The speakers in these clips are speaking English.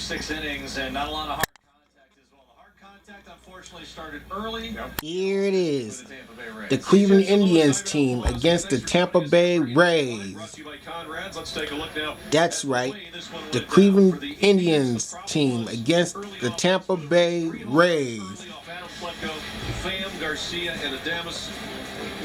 6 innings, and not a lot of hard contact as well. The hard contact, unfortunately, started early. Here it is. The Cleveland Indians team against the Tampa Bay Rays. That's right. The Cleveland Indians team against the Tampa Bay Rays. Garcia and Adames.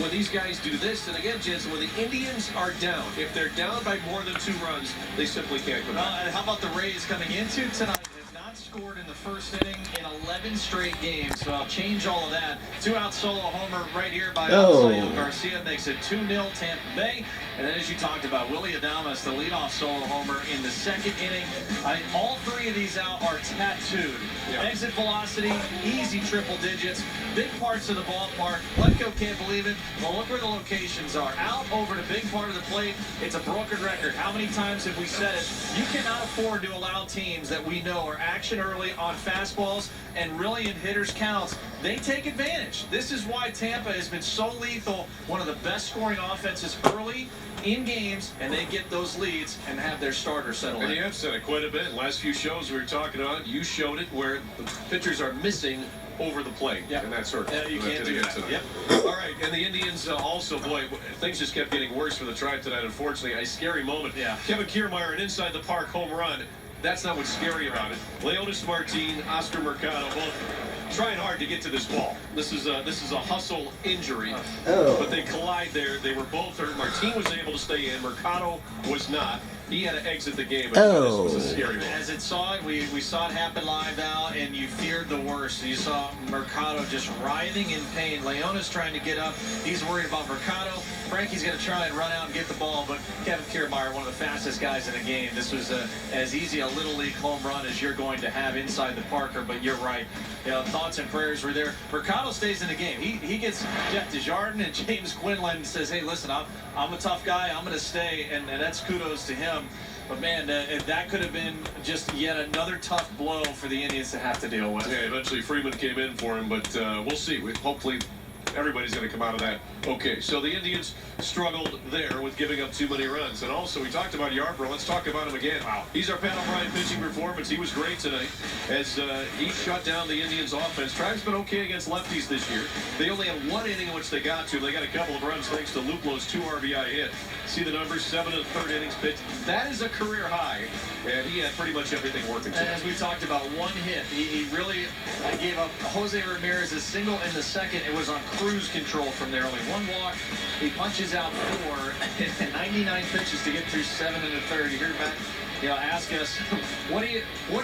When these guys do this, and again, Jensen, when the Indians are down, if they're down by more than 2 runs, they simply can't come back. And how about the Rays coming into tonight? Have not scored in the first inning in 11 straight games, so I'll change all of that. 2-out solo homer right here by Garcia makes it 2-0 Tampa Bay. And then, as you talked about, Willy Adames, the leadoff solo homer in the 2nd inning. All 3 of these out are tattooed. Yeah. Exit velocity, easy triple digits, big parts of the ballpark. Letco can't believe it. Well, look where the locations are. Out over the big part of the plate. It's a broken record. How many times have we said it? You cannot afford to allow teams that we know are action early on fastballs and really in hitters' counts. They take advantage. This is why Tampa has been so lethal. One of the best scoring offenses early in games, and they get those leads and have their starter settled in. And you have said it quite a bit. Last few shows we were talking about, you showed it where the pitchers are missing over the plate. Yep. And that sort of you can't do that. Yep. All right, and the Indians also, boy, things just kept getting worse for the Tribe tonight, unfortunately. A scary moment. Yeah. Kevin Kiermaier, an inside the park home run. That's not what's scary about it. Leonis Martin, Oscar Mercado, both trying hard to get to this ball. This is a hustle injury, but they collide there. They were both hurt. Martin was able to stay in. Mercado was not. He had to exit the game. This was a scary one. As it saw it, we saw it happen live out, and you feared the worst. You saw Mercado just writhing in pain. Leonis trying to get up. He's worried about Mercado. Frankie's going to try and run out and get the ball, but Kevin Kiermaier, one of the fastest guys in the game. This was as easy a Little League home run as you're going to have inside the Parker, but you're right. You know, thoughts and prayers were there. Mercado stays in the game. He gets Jeff Desjardins and James Quinlan and says, hey, listen, I'm a tough guy. I'm going to stay, and that's kudos to him. But, man, that could have been just yet another tough blow for the Indians to have to deal with. Yeah, eventually Freeman came in for him, but we'll see. Hopefully everybody's going to come out of that okay. So the Indians struggled there with giving up too many runs. And also, we talked about Yarbrough. Let's talk about him again. Wow. He's our Pat O'Brien pitching performance. He was great tonight as he shut down the Indians' offense. Tribe's been okay against lefties this year. They only had 1 inning in which they got to. They got a couple of runs thanks to Luplo's 2 RBI hit. See the numbers, 7 of the 3rd innings pitched. That is a career high, and he had pretty much everything working. And as we talked about, 1 hit. He really gave up Jose Ramirez a single in the 2nd. It was on cruise control from there. Only 1 walk. He punches out 4 and 99 pitches to get through 7 in the 3rd. You hear Matt, ask us, what do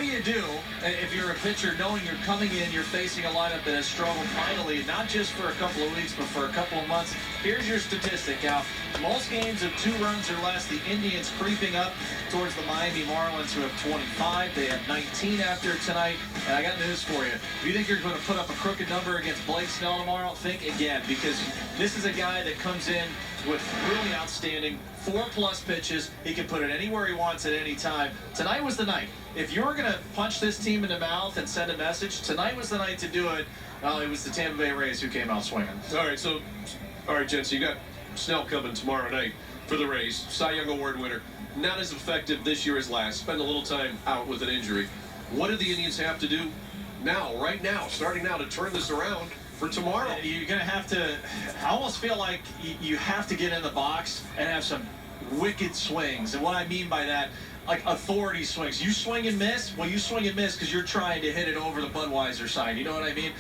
you do if you're a pitcher knowing you're coming in, you're facing a lineup that has struggled finally, not just for a couple of weeks, but for a couple of months? Here's your statistic, Cal. Most games of 2 runs or less, the Indians creeping up towards the Miami Marlins, who have 25. They have 19 after tonight. And I got news for you. If you think you're going to put up a crooked number against Blake Snell tomorrow, think again, because this is a guy that comes in with really outstanding 4+ pitches. He can put it anywhere he wants at any time. Tonight was the night. If you were going to punch this team in the mouth and send a message, tonight was the night to do it. It was the Tampa Bay Rays who came out swinging. All right, Jen, so you got Snell coming tomorrow night for the Rays. Cy Young Award winner. Not as effective this year as last. Spent a little time out with an injury. What do the Indians have to do now, right now, starting now, to turn this around for tomorrow? You're going to have to, I almost feel like you have to get in the box and have some wicked swings. And what I mean by that, like authority swings. You swing and miss? Well, you swing and miss because you're trying to hit it over the Budweiser sign. You know what I mean?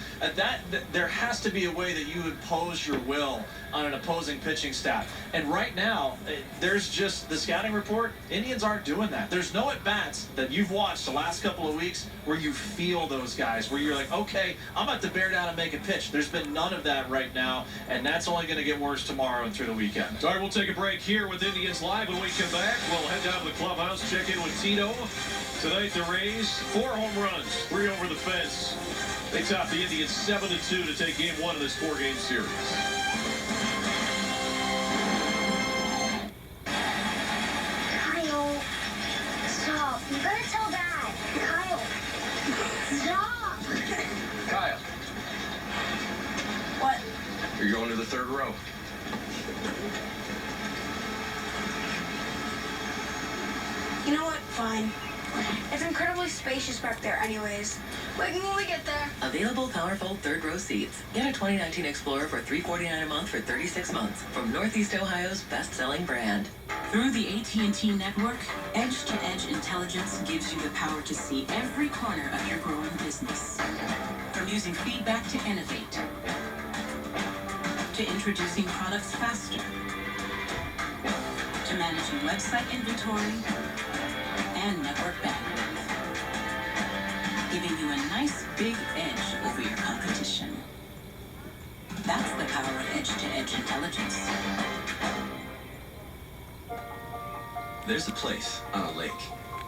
There has to be a way that you impose your will on an opposing pitching staff. And right now, there's just the scouting report. Indians aren't doing that. There's no at-bats that you've watched the last couple of weeks where you feel those guys, where you're like, okay, I'm about to bear down and make a pitch. There's been none of that right now, and that's only going to get worse tomorrow and through the weekend. All right, we'll take a break here with Indians Live. When we come back, we'll head down to the clubhouse, check in with Tito. Tonight, the Rays, 4 home runs, 3 over the fence. They top the Indians 7-2 to take game 1 of this 4-game series. Stop. You gotta tell Dad. Kyle. Stop. Kyle. What? You're going to the 3rd row. You know what? Fine. It's incredible really spacious back there anyways. Like when we get there. Available powerful third row seats. Get a 2019 Explorer for $349 a month for 36 months from Northeast Ohio's best-selling brand. Through the AT&T network, edge-to-edge intelligence gives you the power to see every corner of your growing business. From using feedback to innovate, to introducing products faster, to managing website inventory and network bandwidth, giving you a nice big edge over your competition. That's the power of edge-to-edge intelligence. There's a place on a lake,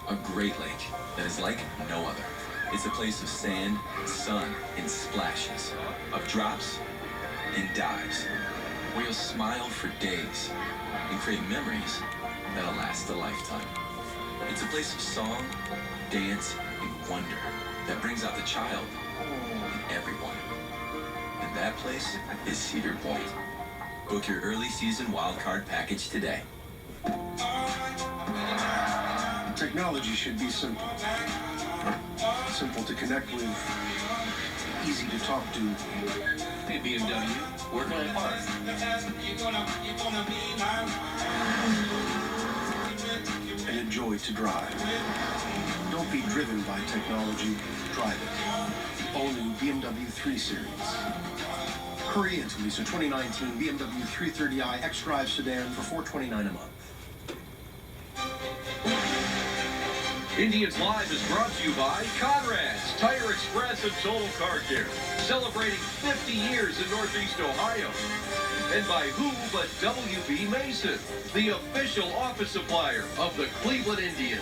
a great lake, that is like no other. It's a place of sand, sun, and splashes, of drops and dives, where you'll smile for days and create memories that'll last a lifetime. It's a place of song, dance, and wonder that brings out the child in everyone. And that place is Cedar Point. Book your early season wildcard package today. Technology should be simple. Simple to connect with, easy to talk to. Hey, BMW, working on hard. And a joy to drive. Don't be driven by technology, drive it. The all-new BMW 3 Series. Hurry into lease a 2019 BMW 330i xDrive sedan for $429 a month. Indians Live is brought to you by Conrad's Tire Express and Total Car Care, celebrating 50 years in Northeast Ohio. And by who but W.B. Mason, the official office supplier of the Cleveland Indians.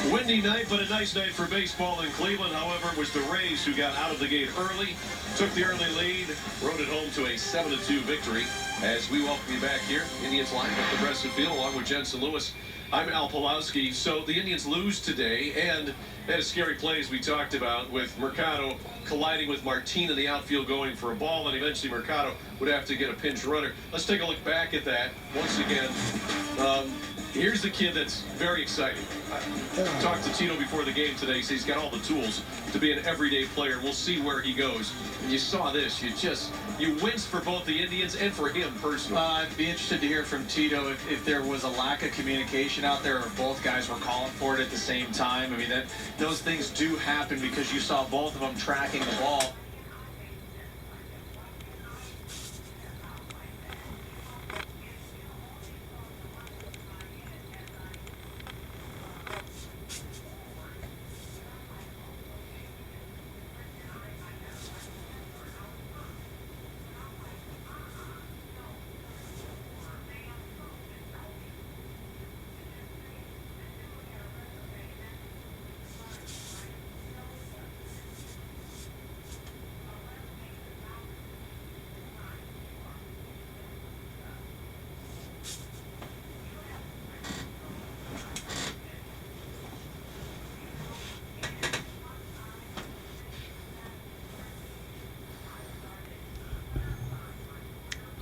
Windy night, but a nice night for baseball in Cleveland. However, it was the Rays who got out of the gate early, took the early lead, rode it home to a 7-2 victory. As we welcome you back here, Indians Live at the Progressive Field, along with Jensen Lewis. I'm Al Pawlowski. So the Indians lose today, and they had a scary play, as we talked about, with Mercado colliding with Martin in the outfield going for a ball, and eventually Mercado would have to get a pinch runner. Let's take a look back at that once again. Here's the kid that's very exciting. I talked to Tito before the game today. He says he's got all the tools to be an everyday player. We'll see where he goes. And you saw this. You winced for both the Indians and for him personally. I'd be interested to hear from Tito if there was a lack of communication out there or if both guys were calling for it at the same time. I mean, those things do happen because you saw both of them tracking the ball.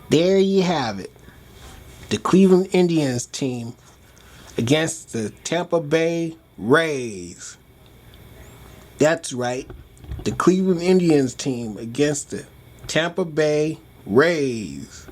There you have it. The Cleveland Indians team against the Tampa Bay Rays. That's right. The Cleveland Indians team against the Tampa Bay Rays.